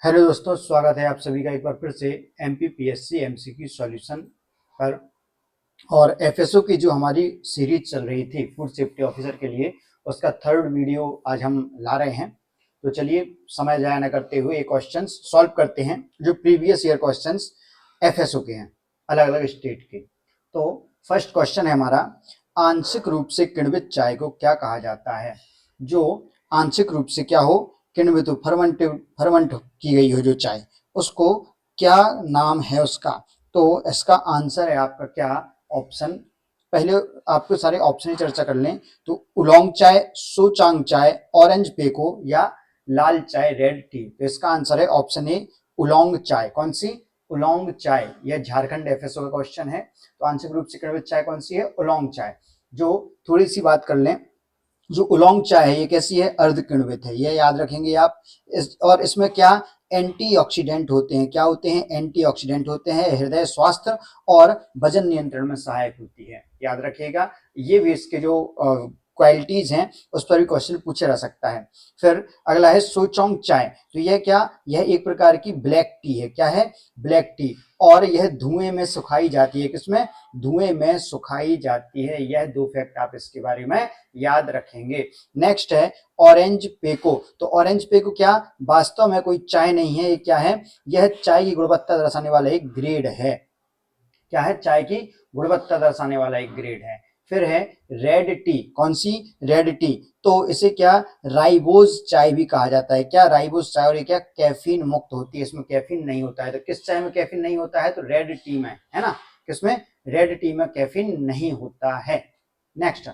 Hello दोस्तों, स्वागत है आप सभी का एक बार फिर से एमपीपीएससी एमसीक्यू सॉल्यूशन पर। और एफएसओ की जो हमारी सीरीज चल रही थी फूड सेफ्टी ऑफिसर के लिए, उसका थर्ड वीडियो आज हम ला रहे हैं। तो चलिए समय जाया न करते हुए ये क्वेश्चंस सॉल्व करते हैं जो प्रीवियस ईयर क्वेश्चंस एफएसओ के हैं, अलग अलग स्टेट के। तो फर्स्ट क्वेश्चन है हमारा, आंशिक रूप से किण्वित चाय को क्या कहा जाता है? जो आंशिक रूप से क्या हो, किण्वित फर्मेंट की गई हो जो चाय, उसको क्या नाम है उसका? तो इसका आंसर है आपका क्या ऑप्शन। पहले आपको सारे ऑप्शन ही चर्चा कर लें तो उलोंग चाय, सोचांग चाय, ऑरेंज पेको या लाल चाय रेड टी। तो इसका आंसर है ऑप्शन ए उलोंग चाय। कौन सी? उलोंग चाय। यह झारखंड एफएसओ का क्वेश्चन है। तो आंशिक रूप से किण्वित चाय कौन सी है? उलोंग चाय। जो थोड़ी सी बात कर लें, जो उलोंग चाय है ये कैसी है? अर्ध किण्वित है, ये याद रखेंगे आप। और इसमें क्या एंटीऑक्सीडेंट होते हैं? क्या होते हैं? एंटीऑक्सीडेंट होते हैं, हृदय स्वास्थ्य और वजन नियंत्रण में सहायक होती है, याद रखिएगा। ये भी इसके जो क्वालिटीज हैं उस पर भी क्वेश्चन पूछा जा सकता है। फिर अगला है सोचोंग चाय। तो यह क्या? यह एक प्रकार की ब्लैक टी है। क्या है? Black T. और यह धुएं में सुखाई जाती है। किसमें? धुएं में सुखाई जाती है। यह दो फैक्ट आप इसके बारे में याद रखेंगे। नेक्स्ट है ऑरेंज पेको। तो ऑरेंज पेको क्या? वास्तव में कोई चाय नहीं है, ये क्या है? यह चाय की गुणवत्ता दर्शाने वाला एक ग्रेड है। क्या है? चाय की गुणवत्ता दर्शाने वाला एक ग्रेड है। फिर है रेड टी। कौन सी? Red T. तो इसे क्या राइबोज चाय भी कहा जाता है। क्या? राइबोज चाय। और ये क्या? कैफीन मुक्त होती है, इसमें कैफीन नहीं होता है। तो किस चाय में कैफीन नहीं होता है? तो रेड टी में, है ना। किसमें? रेड टी में कैफीन नहीं होता है। नेक्स्ट,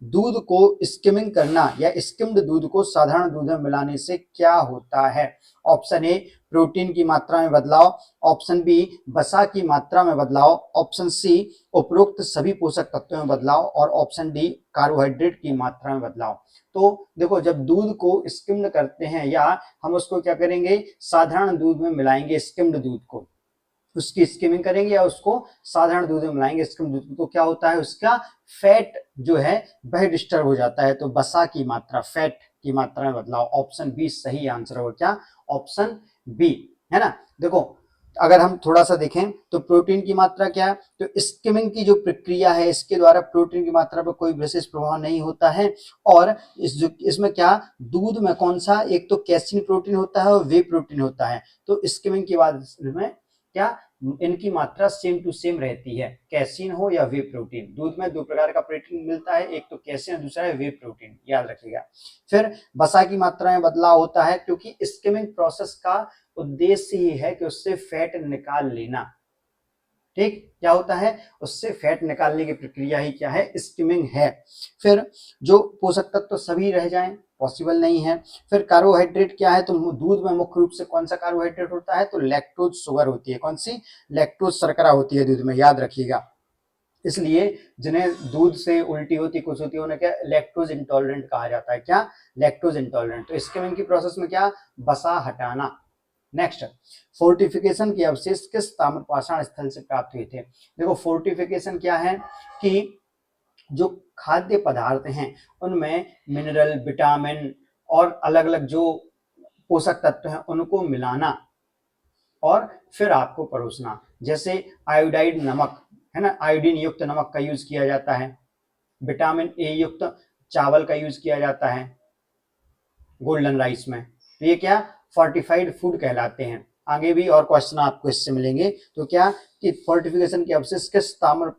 दूध को स्किमिंग करना या स्किम्ड दूध को साधारण दूध में मिलाने से क्या होता है? ऑप्शन ए प्रोटीन की मात्रा में बदलाव, ऑप्शन बी वसा की मात्रा में बदलाव, ऑप्शन सी उपरोक्त सभी पोषक तत्वों में बदलाव और ऑप्शन डी कार्बोहाइड्रेट की मात्रा में बदलाव। तो देखो, जब दूध को स्किम्ड करते हैं या हम उसको क्या करेंगे, साधारण दूध में मिलाएंगे, स्किम्ड दूध को, उसकी स्किमिंग करेंगे या उसको साधारण दूध में मिलाएंगे स्किम दूध, तो क्या होता है? उसका फैट जो है वह डिस्टर्ब हो जाता है। तो वसा की मात्रा, फैट की मात्रा में बदलाव। ऑप्शन बी सही आंसर होगा। क्या? ऑप्शन बी, है ना। देखो, अगर हम थोड़ा सा देखें तो प्रोटीन की मात्रा क्या है? तो स्किमिंग की जो प्रक्रिया है इसके द्वारा प्रोटीन की मात्रा पर कोई विशेष प्रभाव नहीं होता है। और इसमें क्या दूध में कौन सा, एक तो कैसीन प्रोटीन होता है और वे प्रोटीन होता है। तो स्किमिंग के बाद में क्या इनकी मात्रा सेम टू सेम रहती है, कैसीन हो या वे प्रोटीन। दूध में दो प्रकार का प्रोटीन मिलता है, एक तो कैसीन, दूसरा है वे प्रोटीन, याद रखिएगा। फिर वसा की मात्रा में बदलाव होता है क्योंकि स्किमिंग प्रोसेस का उद्देश्य ही है कि उससे फैट निकाल लेना। ठीक, क्या होता है? उससे फैट निकालने की प्रक्रिया ही क्या है? स्किमिंग है। फिर जो पोषक तत्व तो सभी रह जाएं, पॉसिबल नहीं है। फिर कार्बोहाइड्रेट क्या है? तो दूध में मुख्य रूप से कौन सा कार्बोहाइड्रेट होता है? तो लैक्टोज शुगर होती है। कौन सी? लैक्टोज शर्करा होती है दूध में, याद रखिएगा। इसलिए जिन्हें दूध से उल्टी होती कुछ होती है उन्हें क्या लैक्टोज इंटॉलरेंट कहा जाता है। क्या? Lactose intolerant. तो स्किमिंग की प्रोसेस में क्या वसा हटाना। नेक्स्ट, फोर्टिफिकेशन के अवशेष किस ताम्रपाषाण स्थल से प्राप्त हुए थे? देखो, फोर्टिफिकेशन क्या है कि जो खाद्य पदार्थ हैं उनमें मिनरल, विटामिन और अलग अलग जो पोषक तत्व हैं उनको मिलाना और फिर आपको परोसना। जैसे आयोडाइड नमक, है ना, आयोडीन युक्त नमक का यूज किया जाता है। विटामिन ए युक्त चावल का यूज किया जाता है गोल्डन राइस में। तो ये क्या फोर्टिफाइड फूड कहलाते हैं। आगे भी और क्वेश्चन आपको इससे मिलेंगे। तो क्या कि फोर्टिफिकेशन के अवशेष किस ताम्र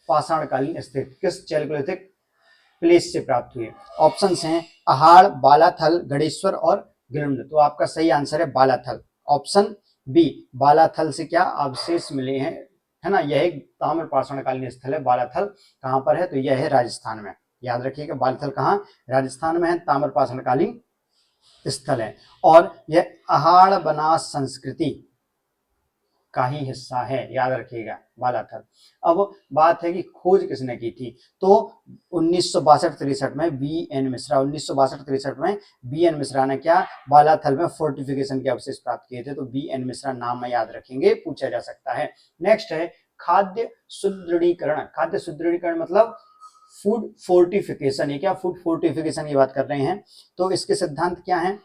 पाषाणकालीन स्थित, किस चैल्कोलिथिक प्लेस से प्राप्त हुए? ऑप्शंस हैं अहाड़, बालाथल, गणेश्वर और गिलुंड। तो आपका सही आंसर है बालाथल। ऑप्शन बी, बालाथल से क्या अवशेष मिले हैं, है ना। यह एक ताम्र पाषाणकालीन स्थल है। बालाथल कहां पर है? तो यह है राजस्थान में, याद रखिएगा। बालाथल कहां? राजस्थान में है, ताम्र पाषाणकालीन स्थल है। और यह अहाड़ बनास संस्कृति का ही हिस्सा है, याद रखिएगा बालाथल। अब बात है कि खोज किसने की थी? तो 1962-63 में बी एन मिश्रा, 1962-63 में बी एन मिश्रा ने क्या बालाथल में फोर्टिफिकेशन के अवशेष प्राप्त किए थे। तो बी एन मिश्रा नाम में याद रखेंगे, पूछा जा सकता है। नेक्स्ट है खाद्य सुदृढ़ीकरण। खाद्य सुदृढ़ीकरण मतलब फूड फोर्टिफिकेशन। ये क्या फूड फोर्टिफिकेशन की बात कर रहे हैं। तो इसके सिद्धांत क्या है?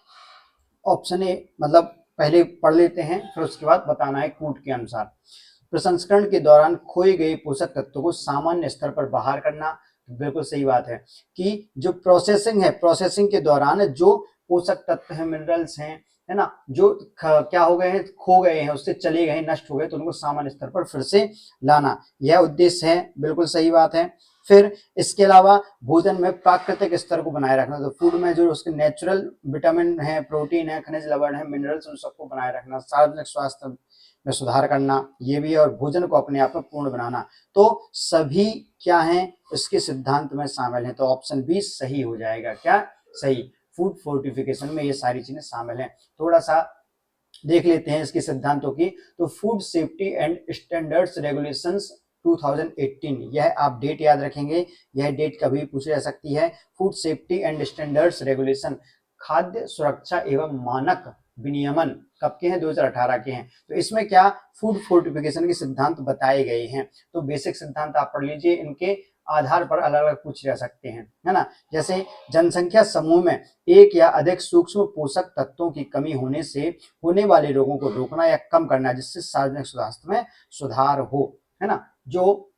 ऑप्शन ए मतलब पहले पढ़ लेते हैं, फिर उसके बाद बताना है कूट के अनुसार। प्रसंस्करण के दौरान खोए गए पोषक तत्वों को सामान्य स्तर पर बाहर करना, तो बिल्कुल सही बात है कि जो प्रोसेसिंग है, प्रोसेसिंग के दौरान जो पोषक तत्व है, मिनरल्स हैं, है ना, जो क्या हो गए हैं, खो गए हैं, उससे चले गए, नष्ट हो गए, तो उनको सामान्य स्तर पर फिर से लाना, यह उद्देश्य है, बिल्कुल सही बात है। फिर इसके अलावा भोजन में प्राकृतिक स्तर को बनाए रखना, तो फूड में जो उसके नेचुरल विटामिन है, प्रोटीन है, खनिज लवण है, मिनरल्स, उन सबको बनाए रखना, सार्वजनिक स्वास्थ्य में सुधार करना, ये भी है, और भोजन को अपने आप में पूर्ण बनाना। तो सभी क्या है इसके सिद्धांत में शामिल है, तो ऑप्शन बी सही हो जाएगा। क्या सही? फूड फोर्टिफिकेशन में ये सारी चीजें शामिल हैं। थोड़ा सा देख लेते हैं इसके सिद्धांतों की। तो food safety and standards regulations 2018, यह आप डेट याद रखेंगे, यह डेट कभी पूछी जा सकती है। Food safety and standards regulation, खाद्य सुरक्षा एवं मानक विनियमन कब के हैं? 2018 के हैं। तो इसमें क्या फूड फोर्टिफिकेशन के सिद्धांत बताए गए हैं। तो बेसिक सिद्धांत आप पढ़ लीजिए, इनके आधार पर अलग अलग पूछे जा सकते हैं, है ना। जैसे जनसंख्या समूह में एक या अधिक सूक्ष्म पोषक तत्वों की कमी होने से होने वाले रोगों को रोकना या कम करना, जिससे सार्वजनिक स्वास्थ्य में सुधार हो, है ना। जो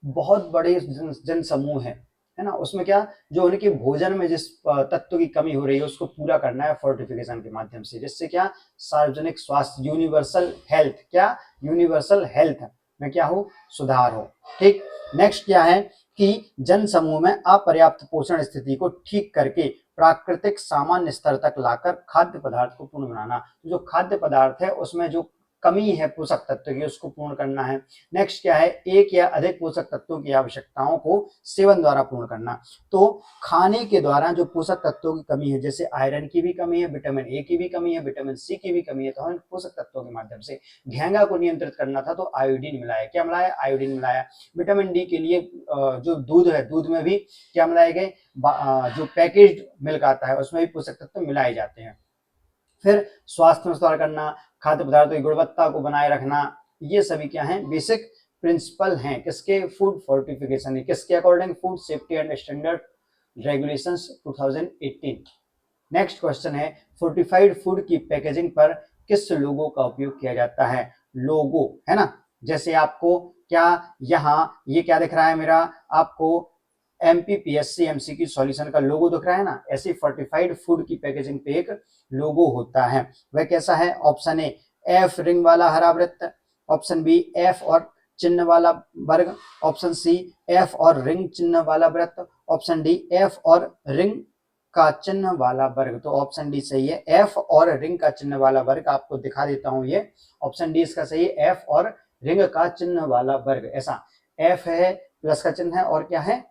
बहुत बड़े जन समूह है ना, उसमें क्या जो उनके भोजन में जिस तत्व की कमी हो रही है उसको पूरा करना है फोर्टिफिकेशन के माध्यम से, जिससे क्या सार्वजनिक स्वास्थ्य, यूनिवर्सल हेल्थ, क्या यूनिवर्सल हेल्थ में क्या हो? सुधार हो। ठीक। नेक्स्ट क्या है कि जन समूह में अपर्याप्त पोषण स्थिति को ठीक करके प्राकृतिक सामान्य स्तर तक लाकर खाद्य पदार्थ को पूर्ण बनाना। जो खाद्य पदार्थ है उसमें जो कमी है पोषक तत्व की, उसको पूर्ण करना है। नेक्स्ट क्या है? एक या अधिक पोषक तत्वों की आवश्यकताओं को सेवन द्वारा पूर्ण करना। तो खाने के द्वारा जो पोषक तत्वों की कमी है, जैसे आयरन की भी कमी है, विटामिन ए की भी कमी है, विटामिन सी की भी कमी है, तो हमें पोषक तत्वों के माध्यम से घेंगा को नियंत्रित करना था, तो आयोडीन मिलाया। क्या मिलाया? आयोडीन मिलाया। विटामिन डी के लिए जो दूध है, दूध में भी क्या मिलाए गए? जो पैकेज्ड मिल्क आता है उसमें भी पोषक तत्व मिलाए जाते हैं। फिर स्वास्थ्य में सुधार करना, खाद्य पदार्थों की गुणवत्ता को बनाए रखना, ये सभी क्या हैं? बेसिक प्रिंसिपल हैं किसके? फूड फोर्टिफिकेशन है। किसके according? Food safety and standard regulations 2018। Next question है, फोर्टिफाइड फूड की पैकेजिंग पर किस लोगो का उपयोग किया जाता है? लोगो, है ना। जैसे आपको क्या यहाँ ये क्या दिख रहा है मेरा? आपको MPPSC MCQ सॉल्यूशन का लोगो दिख रहा है ना, ऐसे फोर्टिफाइड फूड की पैकेजिंग पे एक लोगो होता है। वह कैसा है? ऑप्शन ए एफ रिंग वाला हरा वृत्त, ऑप्शन बी एफ और चिन्ह वाला वर्ग, ऑप्शन सी एफ और रिंग चिन्ह वाला वृत्त, ऑप्शन डी एफ और रिंग का चिन्ह वाला वर्ग। तो ऑप्शन डी सही है, एफ और रिंग का चिन्ह वाला वर्ग। आपको दिखा देता हूं, ये ऑप्शन डी इसका सही है, एफ और रिंग का चिन्ह वाला वर्ग। ऐसा एफ है प्लस का चिन्ह है और क्या है?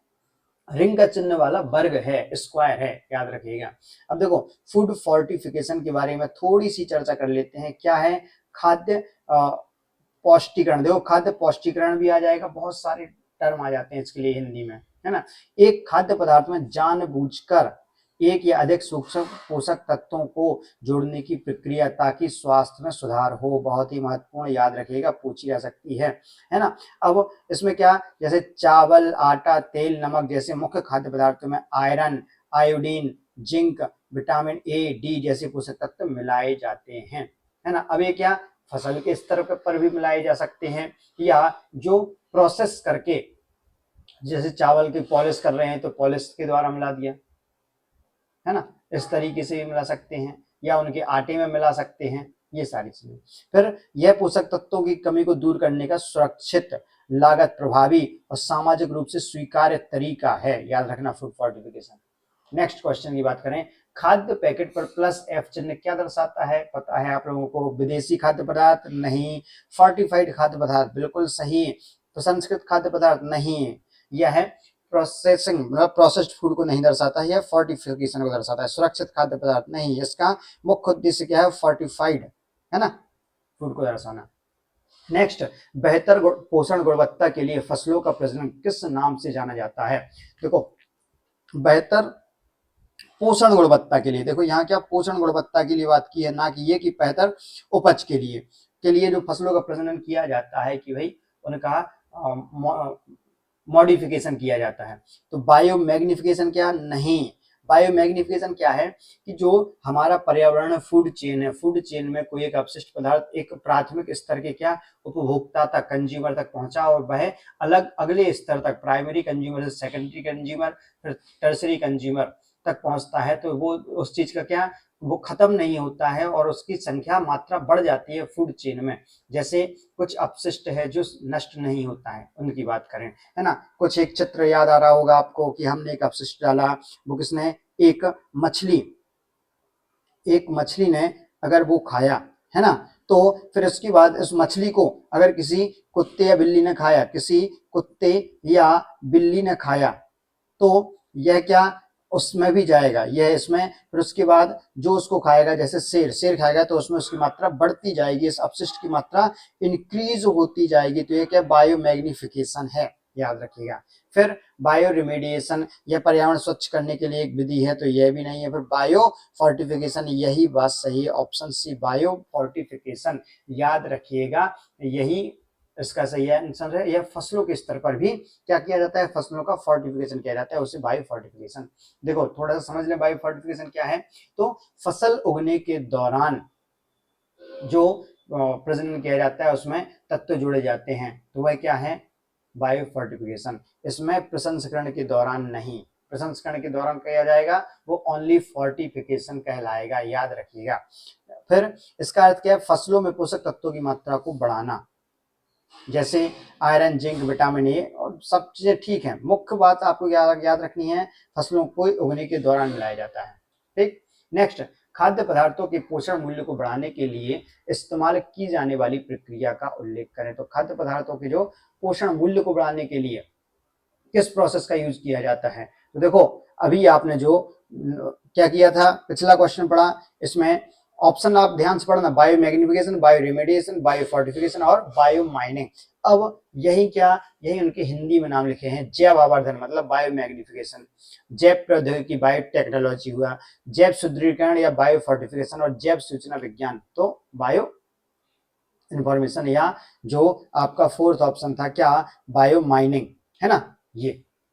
रिंग का चिन्ह वाला वर्ग है, स्क्वायर है, याद रखिएगा। अब देखो फूड फोर्टिफिकेशन के बारे में थोड़ी सी चर्चा कर लेते हैं। क्या है? खाद्य पौष्टिकरण। देखो खाद्य पौष्टिकरण भी आ जाएगा, बहुत सारे टर्म आ जाते हैं इसके लिए हिंदी में, है ना। एक खाद्य पदार्थ में जानबूझकर एक या अधिक सूक्ष्म पोषक तत्वों को जोड़ने की प्रक्रिया ताकि स्वास्थ्य में सुधार हो, बहुत ही महत्वपूर्ण, याद रखिएगा, पूछी जा सकती है ना। अब इसमें क्या, जैसे चावल, आटा, तेल, नमक जैसे मुख्य खाद्य पदार्थों में iron, iodine, zinc, vitamin A, D जैसे पोषक तत्व मिलाए जाते हैं, है ना। अब ये क्या फसल के स्तर पर भी मिलाए जा सकते हैं, या जो प्रोसेस करके, जैसे चावल की पॉलिश कर रहे हैं तो पॉलिश के द्वारा मिला दिया, है ना, इस तरीके से भी मिला सकते हैं, या उनके आटे में मिला सकते हैं, ये सारी चीजें। फिर यह पोषक तत्वों की कमी को दूर करने का सुरक्षित, लागत प्रभावी और सामाजिक रूप से स्वीकार्य तरीका है, याद रखना फूड फोर्टिफिकेशन। नेक्स्ट क्वेश्चन की बात करें, खाद्य पैकेट पर प्लस एफ चिन्ह क्या दर्शाता है? पता है आप लोगों को? विदेशी खाद्य पदार्थ नहीं, फोर्टिफाइड खाद्य पदार्थ बिल्कुल सही, प्रसंस्कृत खाद्य पदार्थ नहीं, यह है प्रोसेसिंग, मतलब प्रोसेस्ड फूड को नहीं दर्शाता है, फोर्टिफिकेशन को दर्शाता है। सुरक्षित खाद्य पदार्थ नहीं, इसका मुख्य उद्देश्य क्या है? फोर्टिफाइड, है ना, फूड को दर्शाना। नेक्स्ट, बेहतर पोषण गुणवत्ता के लिए फसलों का प्रजनन किस नाम से जाना जाता है? देखो बेहतर पोषण गुणवत्ता के लिए, देखो यहाँ क्या पोषण गुणवत्ता के लिए बात की है, ना कि ये कि बेहतर उपज के लिए जो फसलों का प्रजनन किया जाता है, कि भाई उनका मॉडिफिकेशन किया जाता है। तो बायो मैग्निफिकेशन क्या? नहीं, बायोमैग्निफिकेशन क्या है कि जो हमारा पर्यावरण फूड चेन है, फूड चेन में कोई एक अपशिष्ट पदार्थ एक प्राथमिक स्तर के क्या उपभोक्ता तक, कंज्यूमर तक पहुंचा और वह अलग अगले स्तर तक, प्राइमरी कंज्यूमर से सेकेंडरी कंज्यूमर, फिर टर्सरी कंज्यूमर तक पहुंचता है, तो वो उस चीज का क्या वो खत्म नहीं होता है और उसकी संख्या मात्रा बढ़ जाती है फूड चेन में। जैसे कुछ अपशिष्ट है जो नष्ट नहीं होता है, उनकी बात करें, है ना। कुछ एक चित्र याद आ रहा होगा आपको कि हमने एक अपशिष्ट डाला, वो किसने, एक मछली ने अगर वो खाया, है ना, तो फिर उसके बाद उस मछली को अगर किसी कुत्ते या बिल्ली ने खाया, किसी कुत्ते या बिल्ली ने खाया, तो यह क्या उसमें भी जाएगा, यह इसमें, फिर उसके बाद जो उसको खाएगा, जैसे शेर खाएगा तो उसमें उसकी मात्रा बढ़ती जाएगी, इस अपशिष्ट की मात्रा इंक्रीज होती जाएगी। तो ये क्या बायोमैग्निफिकेशन है, याद रखिएगा। फिर बायो रिमेडिएशन, यह पर्यावरण स्वच्छ करने के लिए एक विधि है, तो यह भी नहीं है। फिर बायो फोर्टिफिकेशन, यही बात सही है, ऑप्शन सी बायो फोर्टिफिकेशन, याद रखिएगा, यही इसका सही आंसर है। यह फसलों के स्तर पर भी क्या किया जाता है, फसलों का फोर्टिफिकेशन किया जाता है, उसे बायो फोर्टिफिकेशन। देखो थोड़ा सा समझ लें बायो फोर्टिफिकेशन क्या है। तो फसल उगने के दौरान जो प्रजनन किया जाता है उसमें तत्व जोड़े जाते हैं, तो वह क्या है, बायो फोर्टिफिकेशन। इसमें प्रसंस्करण के दौरान नहीं, प्रसंस्करण के दौरान किया जाएगा वो ओनली फोर्टिफिकेशन कहलाएगा, याद रखिएगा। फिर इसका अर्थ क्या है, फसलों में पोषक तत्वों की मात्रा को बढ़ाना, जैसे आयरन, जिंक, विटामिन ए, और सब चीजें ठीक है। मुख्य बात आपको याद रखनी है, फसलों को उगने के दौरान मिलाया जाता है। ठीक, नेक्स्ट, खाद्य पदार्थों के पोषण मूल्य को बढ़ाने के लिए इस्तेमाल की जाने वाली प्रक्रिया का उल्लेख करें। तो खाद्य पदार्थों के जो पोषण मूल्य को बढ़ाने के लिए किस प्रोसेस का यूज किया जाता है। तो देखो अभी आपने जो क्या किया था, पिछला क्वेश्चन पढ़ा, इसमें ऑप्शन आप ध्यान से पढ़ना, bio magnification, bio remediation, bio fortification और बायो माइनिंग। अब यही क्या, यही उनके हिंदी में नाम लिखे हैं, जैव आवर्धन मतलब बायो मैग्निफिकेशन, जैव प्रौद्योगिकी बायो टेक्नोलॉजी हुआ, जैव सुदृढ़ीकरण या बायो फोर्टिफिकेशन, और जैव सूचना विज्ञान तो बायो इंफॉर्मेशन, या जो आपका फोर्थ ऑप्शन था क्या, बायो माइनिंग, है ना। ये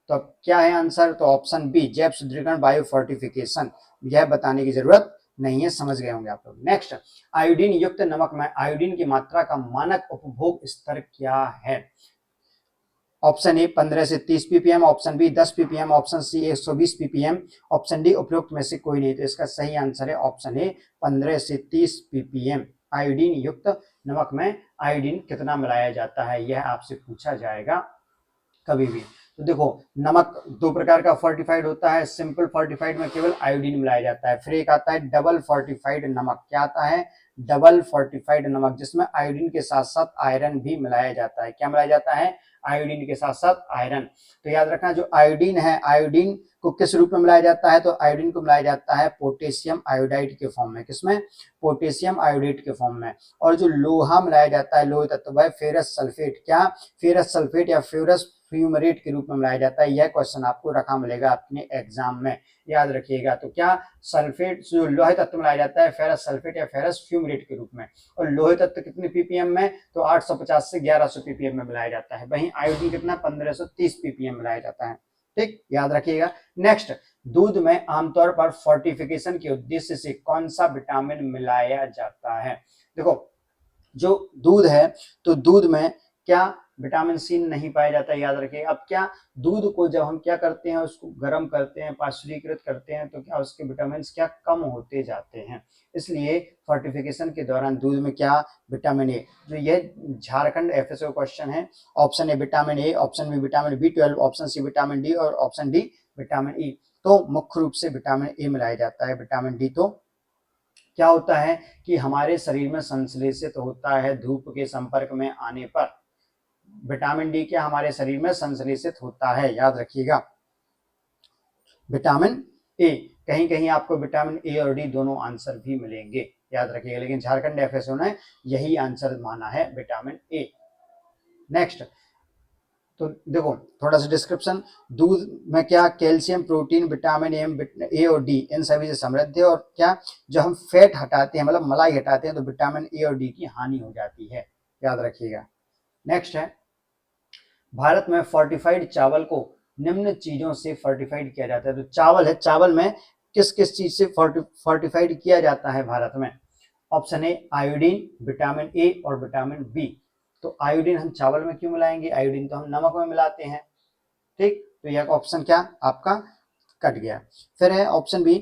तो अब क्या है आंसर, तो ऑप्शन बी जैव सुदृढ़ीकरण बायो फोर्टिफिकेशन, यह बताने की जरूरत नहीं है, समझ गए होंगे आप लोग। नेक्स्ट, आयोडीन युक्त नमक में आयोडीन की मात्रा का मानक उपभोग स्तर क्या है। ऑप्शन ए 15 से 30 ppm, option B 10 ppm, option C 120 ppm, option D उपरोक्त में से कोई नहीं। तो इसका सही आंसर है ऑप्शन ए 15 से 30 ppm। आयोडीन युक्त नमक में आयोडीन कितना मिलाया जाता है, यह आपसे पूछा जाएगा कभी भी। तो देखो नमक दो प्रकार का फोर्टिफाइड होता है, सिंपल फोर्टिफाइड में केवल आयोडीन मिलाया जाता है, फिर एक आता है डबल फोर्टिफाइड नमक। क्या आता है, डबल फोर्टिफाइड नमक, जिसमें आयोडीन के साथ साथ आयरन भी मिलाया जाता है। क्या मिलाया जाता है, आयोडीन के साथ साथ आयरन। तो याद रखना जो आयोडीन है, आयोडीन को किस रूप में मिलाया जाता है, तो आयोडीन को मिलाया जाता है पोटेशियम आयोडाइड के फॉर्म में, किसमें, पोटेशियम आयोडेट के फॉर्म में। और जो लोहा मिलाया जाता है, लोहे तत्व है फेरस सल्फेट, क्या, फेरस सल्फेट या फेरस फ्यूमरेट के रूप में मिलाया जाता है। यह क्वेश्चन आपको रखा मिलेगा अपने एग्जाम में, याद रखिएगा। तो क्या सल्फेट जो लोहे तत्व मिलाया जाता है फेरस सल्फेट या फेरस फ्यूमरेट के रूप में, और लोहे तत्व कितने पीपीएम में, तो 850 से 1100 पीपीएम में मिलाया जाता है। वहीं आयोडीन कितना 1530 पीपीएम मिलाया जाता है। ठीक, याद रखिएगा। नेक्स्ट, दूध में आमतौर पर फोर्टिफिकेशन के उद्देश्य से कौन सा विटामिन मिलाया जाता है। देखो जो दूध है, तो दूध में क्या विटामिन सी नहीं पाया जाता है, याद रखिए। अब क्या, दूध को जब हम क्या करते हैं, उसको गर्म करते हैं, पाश्चुरीकृत करते हैं, तो क्या उसके विटामिन क्या कम होते जाते हैं। इसलिए फोर्टिफिकेशन के दौरान दूध में क्या, विटामिन ए। तो ये झारखंड एफएसओ क्वेश्चन है। Option A vitamin A, option B vitamin B12, option C vitamin D और ऑप्शन डी विटामिन ई। तो मुख्य रूप से विटामिन ए मिलाया जाता है। विटामिन डी तो क्या होता है कि हमारे शरीर में संश्लेषित होता है धूप के संपर्क में आने पर। विटामिन डी क्या हमारे शरीर में संश्लेषित होता है, याद रखिएगा, विटामिन ए। कहीं कहीं आपको विटामिन ए और डी दोनों आंसर भी मिलेंगे, याद रखिएगा, लेकिन झारखंड एफएसओ ने यही आंसर माना है, विटामिन ए। नेक्स्ट, तो देखो थोड़ा सा डिस्क्रिप्शन, दूध में क्या, कैल्शियम, प्रोटीन, विटामिन ए और डी, इन सभी से समृद्ध है। और क्या, जब हम फैट हटाते हैं मतलब मलाई हटाते हैं, तो विटामिन ए और डी की हानि हो जाती है, याद रखिएगा। नेक्स्ट है, भारत में फोर्टिफाइड चावल को निम्न चीजों से फोर्टिफाइड किया जाता है। तो चावल है, चावल में किस किस चीज से फोर्टिफाइड किया जाता है भारत में? Option A iodine, vitamin A और विटामिन बी। तो आयोडीन हम चावल में क्यों मिलाएंगे? आयोडीन तो हम नमक में मिलाते हैं, ठीक। तो यह ऑप्शन क्या आपका कट गया। फिर है option B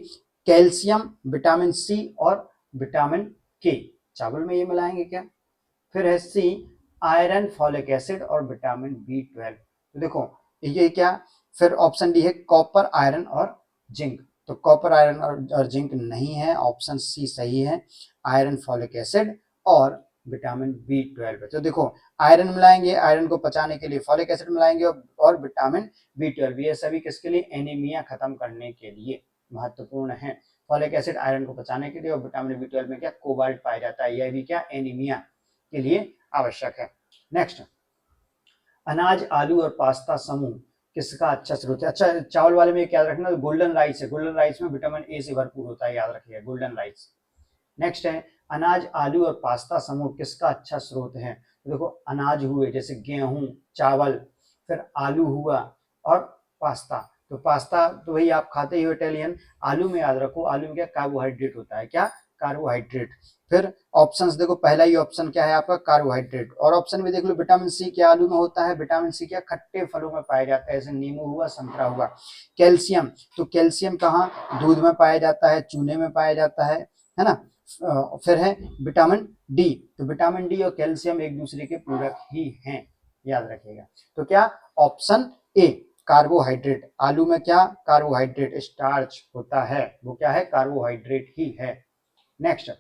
calcium, vitamin C और विटामिन के, चावल में ये मिलाएंगे क्या? फिर है सी आयरन, फॉलिक एसिड और विटामिन B12। तो देखो ये क्या, फिर ऑप्शन डी है कॉपर, आयरन और जिंक। तो कॉपर, आयरन और जिंक नहीं है, ऑप्शन सी सही है, आयरन, फॉलिक एसिड और विटामिन B12। तो देखो आयरन मिलाएंगे, आयरन को पचाने के लिए, फॉलिक एसिड मिलाएंगे और विटामिन B12, ये सभी किसके लिए? एनीमिया खत्म करने के लिए महत्वपूर्ण है। फॉलिक एसिड आयरन को पचाने के लिए और विटामिन B12 में क्या कोबाल्ट पाया जाता है, यह भी क्या एनीमिया के लिए आवश्यक है। नेक्स्ट, अनाज, आलू और पास्ता समूह किसका अच्छा स्रोत है? अच्छा चावल वाले में याद रखना गोल्डन राइस है, गोल्डन राइस में विटामिन ए से भरपूर होता है, याद रखिएगा गोल्डन राइस। नेक्स्ट है अनाज, आलू और पास्ता समूह किसका अच्छा स्रोत है? तो देखो अनाज हुए जैसे गेहूं, चावल, फिर आलू हुआ और पास्ता। तो पास्ता तो वही आप खाते ही हो इटालियन। आलू में याद रखो, आलू में क्या कार्बोहाइड्रेट होता है, क्या कार्बोहाइड्रेट। फिर ऑप्शंस देखो, पहला ही ऑप्शन क्या है आपका कार्बोहाइड्रेट, और ऑप्शन में देख लो विटामिन सी क्या आलू में होता है? विटामिन सी क्या खट्टे फलों में पाया जाता है, जैसे नींबू हुआ, संतरा हुआ। कैल्शियम, तो कैल्शियम कहाँ? दूध में पाया जाता है, चूने में पाया जाता है ना। फिर है विटामिन डी, तो विटामिन डी और कैल्शियम एक दूसरे के पूरक ही हैं, याद रखिएगा। तो क्या ऑप्शन ए कार्बोहाइड्रेट, आलू में क्या कार्बोहाइड्रेट स्टार्च होता है, वो क्या है कार्बोहाइड्रेट ही है। नेक्स्ट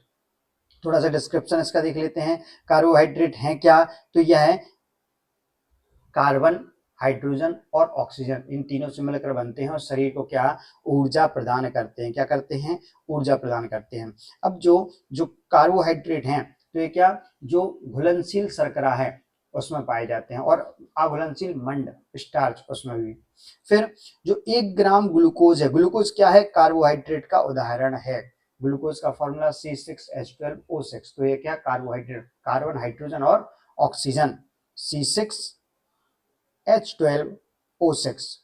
थोड़ा सा डिस्क्रिप्शन इसका देख लेते हैं, कार्बोहाइड्रेट है क्या? तो यह है कार्बन, हाइड्रोजन और ऑक्सीजन, इन तीनों से मिलकर बनते हैं और शरीर को क्या ऊर्जा प्रदान करते हैं, क्या करते हैं? ऊर्जा प्रदान करते हैं। अब जो जो कार्बोहाइड्रेट हैं तो ये क्या जो घुलनशील शर्करा है उसमें पाए जाते हैं और अघुलनशील मंड स्टार्च उसमें भी। फिर जो 1 ग्राम ग्लूकोज है, ग्लूकोज क्या है? कार्बोहाइड्रेट का उदाहरण है। ग्लूकोज का फॉर्मूला C6H12O6। तो ये क्या कार्बोहाइड्रेट, कार्बन, हाइड्रोजन और ऑक्सीजन, C6H12O6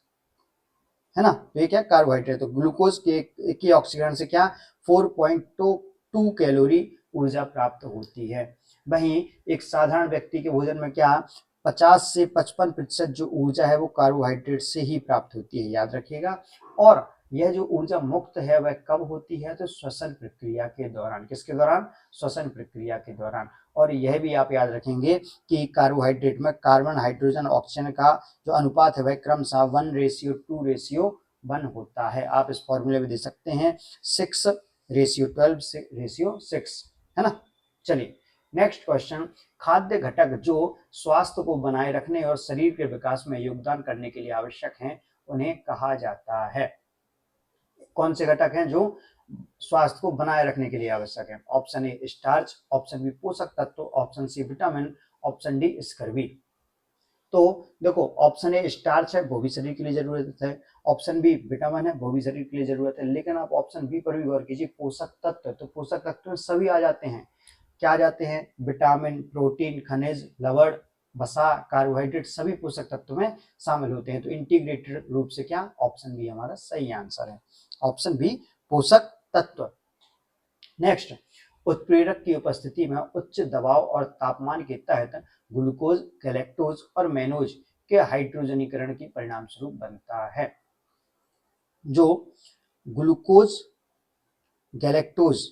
है ना। तो ये क्या कार्बोहाइड्रेट। तो ग्लूकोज के ऑक्सीकरण से क्या 4.2 कैलोरी ऊर्जा प्राप्त होती है। वहीं एक साधारण व्यक्ति के भोजन में क्या 50 से 55% जो ऊर्जा है वो कार्बोहाइड्रेट से ही प्राप्त होती है, याद रखिएगा। और यह जो ऊर्जा मुक्त है वह कब होती है? तो श्वसन प्रक्रिया के दौरान। किसके दौरान? श्वसन प्रक्रिया के दौरान। और यह भी आप याद रखेंगे कि कार्बोहाइड्रेट में कार्बन, हाइड्रोजन, ऑक्सीजन का जो अनुपात है वह क्रमशः 1:2:1 होता है। आप इस फॉर्मूले में दे सकते हैं 6:12:6 है ना। चलिए नेक्स्ट क्वेश्चन, खाद्य घटक जो स्वास्थ्य को बनाए रखने और शरीर के विकास में योगदान करने के लिए आवश्यक हैं उन्हें कहा जाता है? कौन से घटक हैं जो स्वास्थ्य को बनाए रखने के लिए आवश्यक है? Option A starch, option B पोषक तत्व, option C vitamin, option D scurvy. तो देखो ऑप्शन ए स्टार्च है वो भी शरीर के लिए जरूरत है, ऑप्शन बी विटामिन है वो भी शरीर के लिए जरूरत है, लेकिन आप ऑप्शन बी पर भी गौर कीजिए पोषक तत्व। तो पोषक तत्व में सभी आ जाते हैं, क्या आ जाते हैं? विटामिन, प्रोटीन, खनिज, लवण, वसा, कार्बोहाइड्रेट सभी पोषक तत्व में शामिल होते हैं। तो इंटीग्रेटेड रूप से क्या ऑप्शन बी हमारा सही आंसर है, ऑप्शन बी पोषक तत्व। नेक्स्ट, उत्प्रेरक की उपस्थिति में उच्च दबाव और तापमान के तहत ग्लूकोज, गैलेक्टोज और मैनोज के हाइड्रोजनीकरण के परिणाम स्वरूप बनता है। जो ग्लूकोज, गैलेक्टोज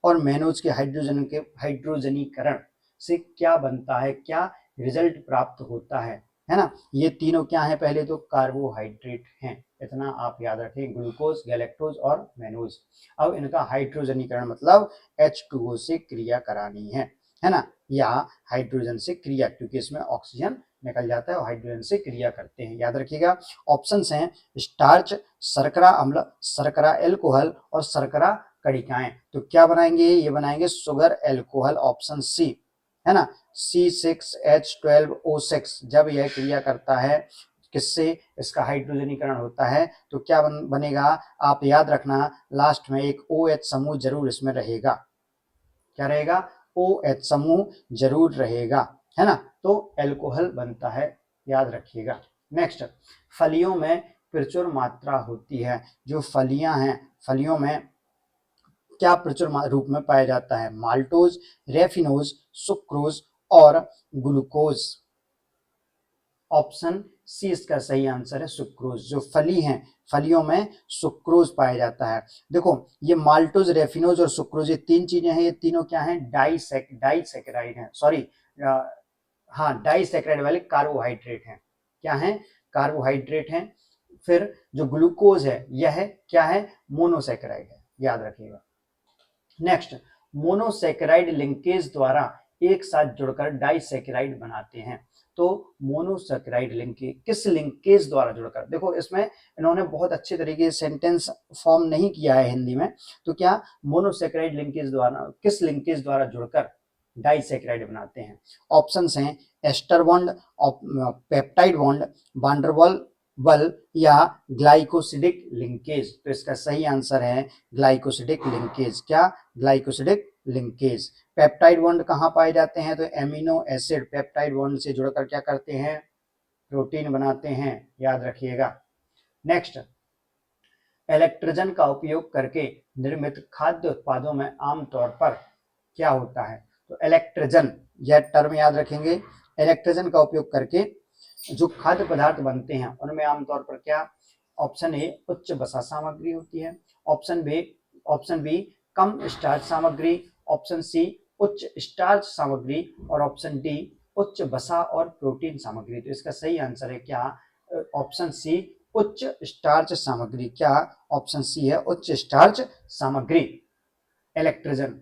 और मैनोज के हाइड्रोजनीकरण से क्या बनता है, क्या रिजल्ट प्राप्त होता है ना। ये तीनों क्या है? पहले तो कार्बोहाइड्रेट हैं, इतना आप याद रखें, ग्लूकोज, गैलेक्टोज और मैनोज। अब इनका हाइड्रोजनीकरण मतलब H2O से क्रिया करानी है ना, या हाइड्रोजन से क्रिया, क्योंकि इसमें ऑक्सीजन निकल जाता है और हाइड्रोजन से क्रिया करते हैं, याद रखिएगा। ऑप्शंस हैं स्टार्च, शर्करा अम्ल, शर्करा एल्कोहल और शर्करा कणिकाएं। तो क्या बनाएंगे? ये बनाएंगे शुगर एल्कोहल, ऑप्शन सी है ना, C6H12O6। जब यह क्रिया करता है किससे? इसका हाइड्रोजनीकरण होता है तो क्या बनेगा? आप याद रखना लास्ट में एक OH समूह जरूर इसमें रहेगा, क्या रहेगा? OH समूह जरूर रहेगा, है ना। तो एल्कोहल बनता है, याद रखिएगा। नेक्स्ट, फलियों में प्रचुर मात्रा होती है। जो फलियां हैं, फलियों में क्या प्रचुर रूप में पाया जाता है? माल्टोज, रेफिनोज, सुक्रोज और ग्लूकोज। ऑप्शन सी इसका सही आंसर है, सुक्रोज। जो फली हैं, फलियों में सुक्रोज पाया जाता है। देखो, ये माल्टोज, रेफिनोज और सुक्रोज, ये तीन चीजें हैं, ये तीनों क्या हैं? डाइसेकेराइड हैं, सॉरी, हाँ, डाइसेकेराइड वाले कार्बोहाइड्रेट हैं। क्या है? कार्बोहाइड्रेट हैं। फिर जो ग्लूकोज है, यह है क्या है? मोनोसेकेराइड है, याद रखिएगा। नेक्स्ट, मोनोसेकेराइड लिंकेज द्वारा एक साथ जुड़कर डाइसेकेराइड बनाते हैं। तो मोनोसेकेराइड लिंकेज किस लिंकेज द्वारा जुड़कर? देखो, इसमें इन्होंने बहुत अच्छे तरीके से सेंटेंस फॉर्म नहीं किया है हिंदी में। तो क्या मोनोसेकेराइड लिंकेज द्वारा, किस लिंकेज द्वारा जुड़कर डाइसेकेराइड बनाते हैं? ऑप्शंस हैं ester bond, peptide bond, van der Waals बल या ग्लाइकोसिडिक लिंकेज। तो इसका सही आंसर है ग्लाइकोसिडिक लिंकेज। क्या? Glycosidic linkage. पेप्टाइड बॉन्ड कहाँ पाए जाते हैं? तो एमिनो एसिड पेप्टाइड बॉन्ड से जुड़कर क्या करते हैं? प्रोटीन बनाते हैं, याद रखिएगा। नेक्स्ट, इलेक्ट्रोजन का उपयोग करके निर्मित खाद्य उत्पादों में आमतौर पर क्या होता है? तो इलेक्ट्रोजन, यह टर्म याद रखेंगे। इलेक्ट्रोजन का उपयोग करके जो खाद्य पदार्थ बनते हैं उनमें आमतौर पर क्या? ऑप्शन ए उच्च वसा सामग्री होती है, ऑप्शन बी कम स्टार्च सामग्री, ऑप्शन सी उच्च स्टार्च सामग्री और ऑप्शन डी उच्च वसा और प्रोटीन सामग्री। तो इसका सही आंसर है क्या? ऑप्शन सी उच्च स्टार्च सामग्री। क्या? ऑप्शन सी है उच्च स्टार्च सामग्री। इलेक्ट्रोजन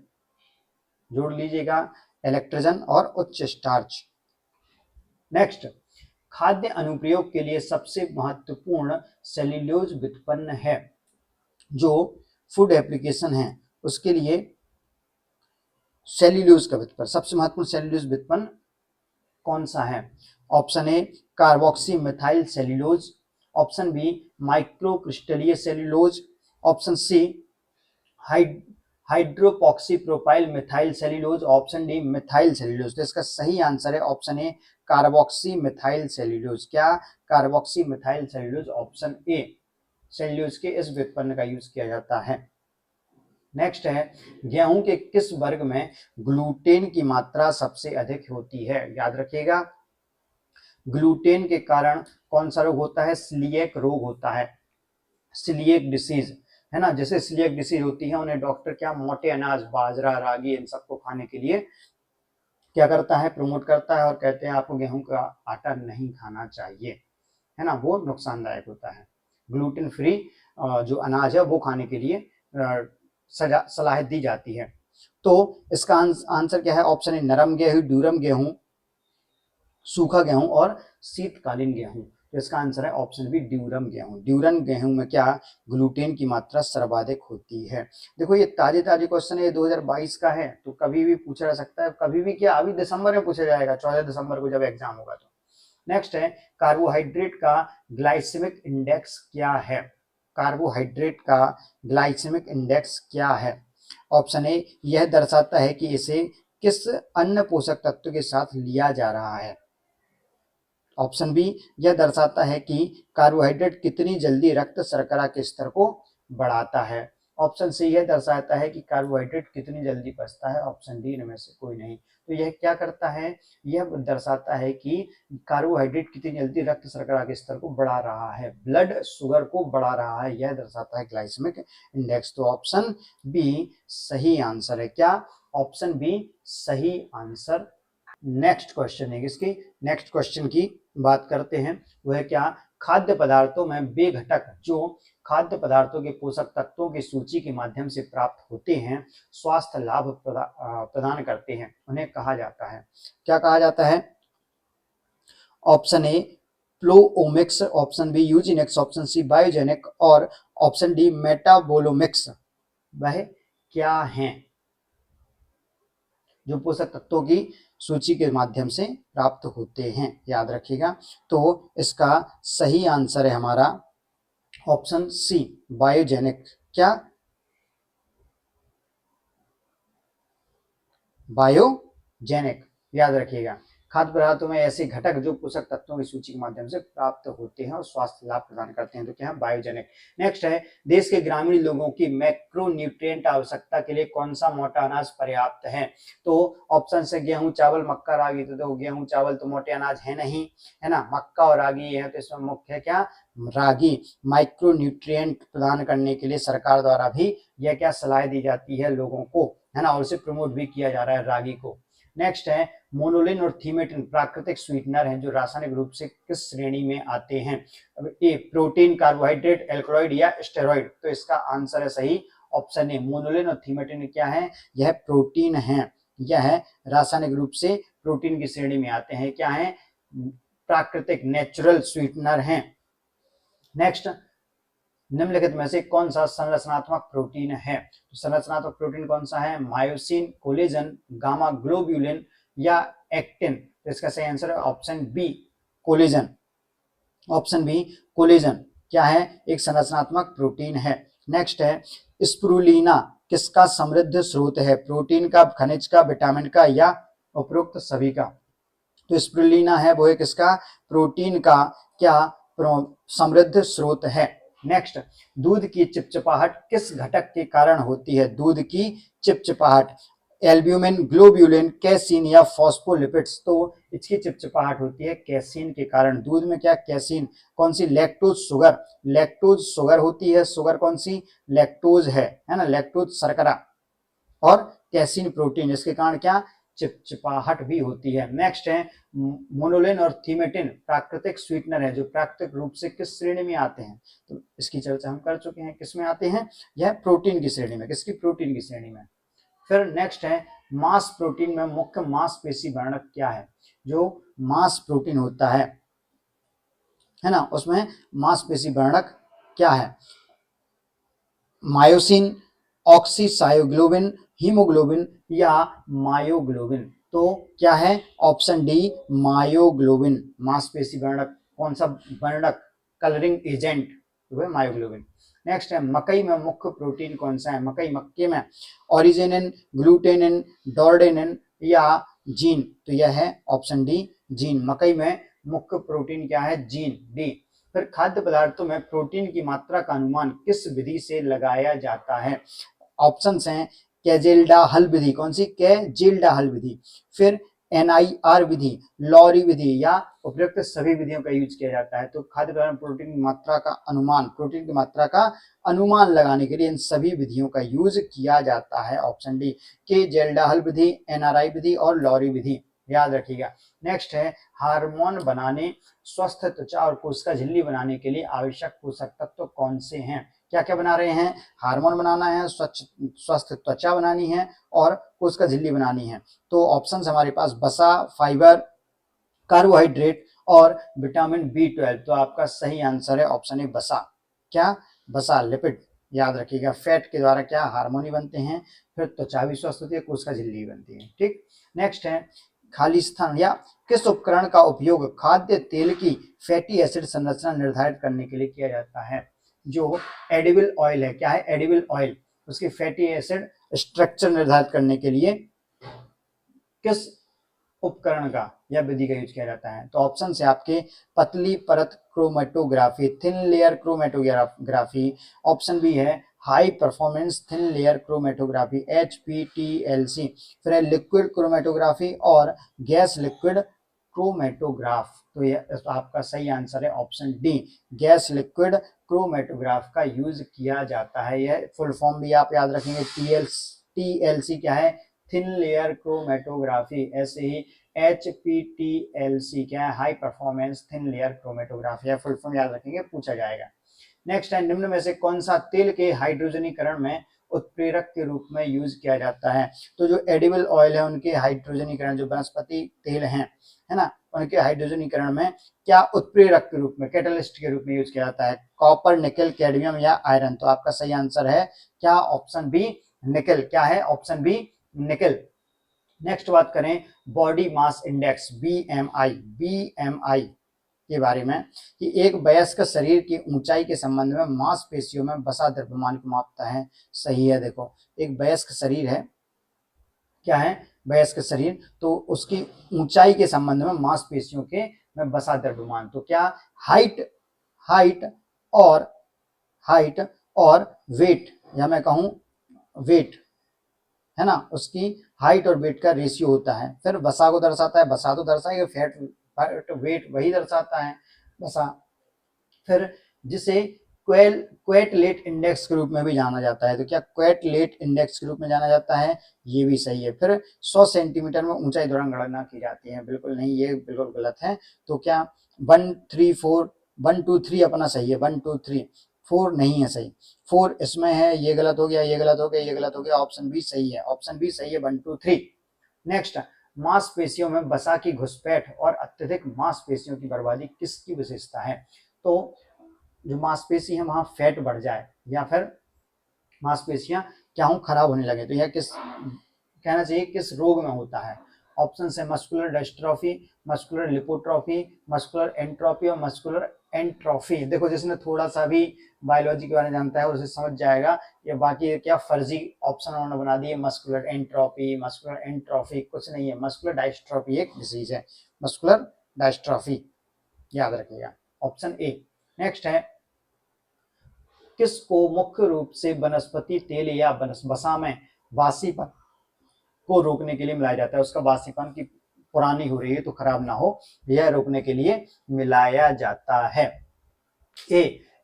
जोड़ लीजिएगा, इलेक्ट्रोजन और उच्च स्टार्च। नेक्स्ट, खाद्य अनुप्रयोग के लिए सबसे महत्वपूर्ण सेल्यूलोज व्युत्पन्न है। जो फूड एप्लीकेशन है उसके लिए सेल्यूलोज का व्युत्पन्न, सबसे महत्वपूर्ण सेल्यूलोज व्युत्पन्न कौन सा है? Option A carboxy methyl cellulose, option B माइक्रोक्रिस्टलीय cellulose, option C hydroxy propyl methyl cellulose, option D methyl cellulose. तो इसका सही आंसर है option A carboxy methyl cellulose. क्या? Carboxy methyl cellulose, option A cellulose के इस व्युत्पन्न का यूज किया जाता है। नेक्स्ट है, गेहूं के किस वर्ग में ग्लूटेन की मात्रा सबसे अधिक होती है? याद रखिएगा, ग्लूटेन के कारण कौन सा रोग होता है? सीलिएक रोग होता है, सीलिएक डिसीज, है ना। जैसे सीलिएक डिसीज होती है, उन्हें डॉक्टर क्या मोटे अनाज, बाजरा, रागी, इन सबको खाने के लिए क्या करता है? प्रमोट करता है और कहते हैं आपको गेहूं का आटा नहीं खाना चाहिए, है ना, वो नुकसानदायक होता है। ग्लूटेन फ्री जो अनाज है वो खाने के लिए सलाह दी जाती है। तो इसका आंसर क्या है? ऑप्शन ए नरम गेहूं, ड्यूरम गेहूं, सूखा गेहूं और शीतकालीन गेहूं। तो इसका आंसर है ऑप्शन बी ड्यूरम गेहूं। ड्यूरम गेहूं में क्या? ग्लूटेन की मात्रा सर्वाधिक होती है। देखो, ये ताजे क्वेश्चन है, ये 2022 का है, तो कभी भी पूछा जा सकता है, कभी भी क्या, अभी दिसंबर में पूछा जाएगा, 14 दिसंबर को जब एग्जाम होगा। तो नेक्स्ट है, कार्बोहाइड्रेट का ग्लाइसेमिक इंडेक्स क्या है? कार्बोहाइड्रेट का ग्लाइसेमिक इंडेक्स क्या है? ऑप्शन ए यह दर्शाता है कि इसे किस अन्य पोषक तत्व के साथ लिया जा रहा है, ऑप्शन बी यह दर्शाता है कि कार्बोहाइड्रेट कितनी जल्दी रक्त शर्करा के स्तर को बढ़ाता है, ऑप्शन सी यह दर्शाता है कि कार्बोहाइड्रेट कितनी जल्दी पचता है, ऑप्शन डी इनमें से कोई नहीं। तो यह क्या करता है? यह दर्शाता है कि कार्बोहाइड्रेट कितनी जल्दी रक्त शर्करा के स्तर को बढ़ा रहा है, ब्लड शुगर को बढ़ा रहा है, यह दर्शाता है ग्लाइसेमिक इंडेक्स। तो ऑप्शन बी सही आंसर है। क्या? ऑप्शन बी सही आंसर। नेक्स्ट क्वेश्चन है इसकी, नेक्स्ट क्वेश्चन की बात करते हैं। वह क्या? खाद्य पदार्थों में वे घटक जो खाद्य पदार्थों के पोषक तत्वों की सूची के माध्यम से प्राप्त होते हैं, स्वास्थ्य लाभ प्रदान करते हैं, उन्हें कहा जाता है। क्या कहा जाता है? Option A proteomics, option B eugenics, option C biogenic और ऑप्शन डी मेटाबोलोमिक्स। वह क्या हैं जो पोषक तत्वों की सूची के माध्यम से प्राप्त होते हैं? याद रखिएगा। तो इसका सही आंसर है हमारा ऑप्शन सी बायोजेनिक। क्या? बायोजेनिक, याद रखिएगा। खाद्य पदार्थों में ऐसे घटक जो पोषक तत्वों की सूची के माध्यम से प्राप्त होते हैं और स्वास्थ्य लाभ प्रदान करते हैं, तो क्या है, बायोजेनिक। नेक्स्ट है, देश के ग्रामीण लोगों की मैक्रोन्यूट्रिएंट आवश्यकता के लिए कौन सा मोटा अनाज पर्याप्त है? तो ऑप्शन से गेहूं, चावल, मक्का, रागी। तो गेहूं चावल तो मोटे अनाज है नहीं, है ना, मक्का और रागी है, तो इसमें मुख्य है क्या, रागी। माइक्रोन्यूट्रिएंट प्रदान करने के लिए सरकार द्वारा भी यह क्या सलाह दी जाती है लोगों को, है ना, और इसे प्रमोट भी किया जा रहा है रागी को। नेक्स्ट है, मोनोलिन और थीमेटिन प्राकृतिक स्वीटनर हैं जो रासायनिक रूप से किस श्रेणी में आते हैं? अब ए प्रोटीन, कार्बोहाइड्रेट, एल्कलॉइड या स्टेरॉइड। तो इसका आंसर है सही ऑप्शन ए, मोनोलिन और थीमेटिन क्या है, यह प्रोटीन है, यह रासायनिक रूप से प्रोटीन की श्रेणी में आते हैं, क्या है, प्राकृतिक नेचुरल स्वीटनर हैं। नेक्स्ट, निम्नलिखित में से कौन सा संरचनात्मक प्रोटीन है? तो संरचनात्मक प्रोटीन कौन सा है? मायोसिन, कोलेजन, गामा ग्लोब्यूलिन या एक्टिन। तो इसका सही आंसर है option B, collagen. Option B, collagen क्या है, एक संरचनात्मक प्रोटीन है। नेक्स्ट है, स्पिरुलिना किसका समृद्ध स्रोत है? प्रोटीन का, खनिज का, विटामिन का या उपरोक्त सभी का? तो स्पिरुलिना है वो एक किसका, प्रोटीन का क्या समृद्ध स्रोत है। नेक्स्ट, दूध की चिपचिपाहट किस घटक के कारण होती है? दूध की चिपचिपाहट, एल्ब्यूमिन, ग्लोब्यूलिन, कैसीन या फॉस्फोलिपिड्स। तो इसकी चिपचिपाहट होती है कैसीन के कारण। दूध में क्या, कैसीन। कौन सी? लैक्टोज शुगर, लैक्टोज शुगर होती है। शुगर कौन सी? लैक्टोज है ना, लैक्टोज शर्करा। और कैसीन प्रोटीन, इसके कारण क्या, चिपचिपाहट भी होती है। नेक्स्ट है, मोनोलिन और थीमेटिन प्राकृतिक स्वीटनर है जो प्राकृतिक रूप से किस श्रेणी में आते हैं? तो इसकी चर्चा हम कर चुके हैं, किस में आते हैं, यह प्रोटीन की श्रेणी में। किसकी? प्रोटीन की श्रेणी में। फिर नेक्स्ट है, मांस प्रोटीन में मुख्य मांसपेशी वर्णक क्या है? जो मांस प्रोटीन होता है ना, उसमें मांसपेशी वर्णक क्या है? मायोसिन, ऑक्सीसायोग्लोबिन, हीमोग्लोबिन या मायोग्लोबिन। तो क्या है ऑप्शन डी, मायोग्लोबिन। मांसपेशी वर्णक कौन सा वर्णक, कलरिंग एजेंट, तो वह मायोग्लोबिन। नेक्स्ट है, मकई में मुख्य प्रोटीन कौन सा है? मक्के में ओरिजिनिन, ग्लूटेनिन, डोर्डेनिन या जीन। तो यह है ऑप्शन डी, जीन। मकई में मुख्य प्रोटीन क्या है? Gene, D. फिर खाद्य पदार्थों में प्रोटीन की मात्रा का अनुमान किस विधि से लगाया जाता है? ऑप्शंस हैं, कैजेल्डा हल विधि। कौन सी? कैजेल्डा हल विधि। फिर NIR विधि, लॉरी विधि या उपयुक्त सभी विधियों का यूज किया जाता है। तो खाद्य पदार्थ प्रोटीन की मात्रा का अनुमान, प्रोटीन की मात्रा का अनुमान लगाने के लिए इन सभी विधियों का यूज किया जाता है। ऑप्शन डी, कैजेल्डा हल विधि, NRI विधि और लॉरी विधि, याद रखिएगा। नेक्स्ट है, हार्मोन बनाने, स्वस्थ त्वचा और कोशिका झिल्ली बनाने के लिए आवश्यक पोषक तत्व कौन से हैं? क्या क्या बना रहे हैं? हार्मोन बनाना है, स्वस्थ त्वचा बनानी है और कोशिका झिल्ली बनानी है। तो ऑप्शन हमारे पास वसा, फाइबर, कार्बोहाइड्रेट और विटामिन B12। तो आपका सही आंसर है ऑप्शन ए, वसा। क्या? वसा, लिपिड, याद रखिएगा। फैट के द्वारा क्या, हार्मोन बनते हैं, फिर त्वचा भी स्वस्थ होती है, कोशिका झिल्ली बनती है। ठीक। नेक्स्ट है, खालिस्तान या किस उपकरण का उपयोग खाद्य तेल की फैटी एसिड संरचना निर्धारित करने के लिए किया जाता है? जो एडिबल ऑयल है, क्या है? एडिबल ऑयल, उसकी फैटी एसिड स्ट्रक्चर निर्धारित करने के लिए किस उपकरण का या विधि का यूज किया जाता है? तो ऑप्शन से आपके पतली परत chromatography, thin layer chromatography. Option B है high performance thin layer chromatography, HPTLC। फिर है लिक्विड क्रोमेटोग्राफी और गैस लिक्विड क्रोमेटोग्राफ। तो यह आपका सही आंसर है option D, gas liquid chromatograph का यूज किया जाता है। यह फुल फॉर्म भी आप याद रखेंगे, TLC क्या है? Thin layer chromatography. ऐसे ही HPTLC क्या है? High performance thin layer chromatography है। फुल फॉर्म याद रखेंगे, पूछा जाएगा। नेक्स्ट है, निम्न में से कौन सा तेल के हाइड्रोजनीकरण में उत्प्रेरक के रूप में यूज किया जाता है? तो जो एडिबल ऑयल है उनके हाइड्रोजनीकरण, जो वनस्पति तेल है ना, उनके हाइड्रोजनीकरण में क्या उत्प्रेरक के रूप में, कैटलिस्ट के रूप में यूज किया जाता है? कॉपर, निकल, कैडमियम या आयरन। तो आपका सही आंसर है क्या? ऑप्शन बी, निकल। क्या है? ऑप्शन बी, निकल। नेक्स्ट बात करें बॉडी मास इंडेक्स, BMI के बारे में, कि एक वयस्क शरीर की ऊंचाई के संबंध में मांसपेशियों में वसा द्रव्यमान को मापता है। सही है। देखो, एक वयस्क शरीर है, क्या है? वयस्क शरीर, तो उसकी ऊंचाई के संबंध में मांसपेशियों के में वसा द्रव्यमान। तो क्या हाइट हाइट और हाइट और वेट, या मैं कहूं वेट, है ना, उसकी हाइट और वेट का रेशियो होता है। फिर वसा को दर्शाता है, वसा तो दर्शाएगा, फैट वेट वही दर्शाता है वसा। फिर जिसे क्वेटलेट इंडेक्स के रूप में भी जाना जाता है। तो क्या क्वेटलेट इंडेक्स के रूप में जाना जाता है, ये भी सही है। फिर 100 सेंटीमीटर में ऊंचाई दौरान गणना की जाती है, बिल्कुल नहीं, ये बिल्कुल गलत है। तो क्या 134 123 अपना सही है, 123, 4 नहीं है सही, 4 इसमें है, ये गलत हो गया, ये गलत हो गया, ये गलत हो गया, ऑप्शन बी सही है, ऑप्शन बी सही है, 123। नेक्स्ट, मांसपेशियों में वसा की घुसपैठ और अत्यधिक मांसपेशियों की बर्बादी किसकी विशेषता है। तो जो मांसपेशी है वहां फैट बढ़ जाए, या फिर मांसपेशियां क्या हो, खराब होने लगे, तो यह किस कहना चाहिए किस रोग में होता है। ऑप्शन है muscular dystrophy, muscular lipotrophy, muscular entropy और मस्कुलर एंट्रोफी। देखो जिसने थोड़ा सा भी बायोलॉजी के बारे में जानता है उसे समझ जाएगा, ये बाकी क्या फर्जी ऑप्शन उन्होंने बना दिए, मस्कुलर एंट्रोपी, मस्कुलर एंट्रोफी कुछ नहीं है, मस्कुलर डायस्ट्रोफी एक डिजीज है, मस्कुलर डायस्ट्रोफी, याद रखिएगा, ऑप्शन ए। नेक्स्ट है, किसको मुख्य रूप से वनस्पति तेल या वसा में बासीपन को रोकने के लिए मिलाया जाता है। उसका बासीपन की पुरानी हो रही है तो खराब ना हो, यह रोकने के लिए मिलाया जाता है। A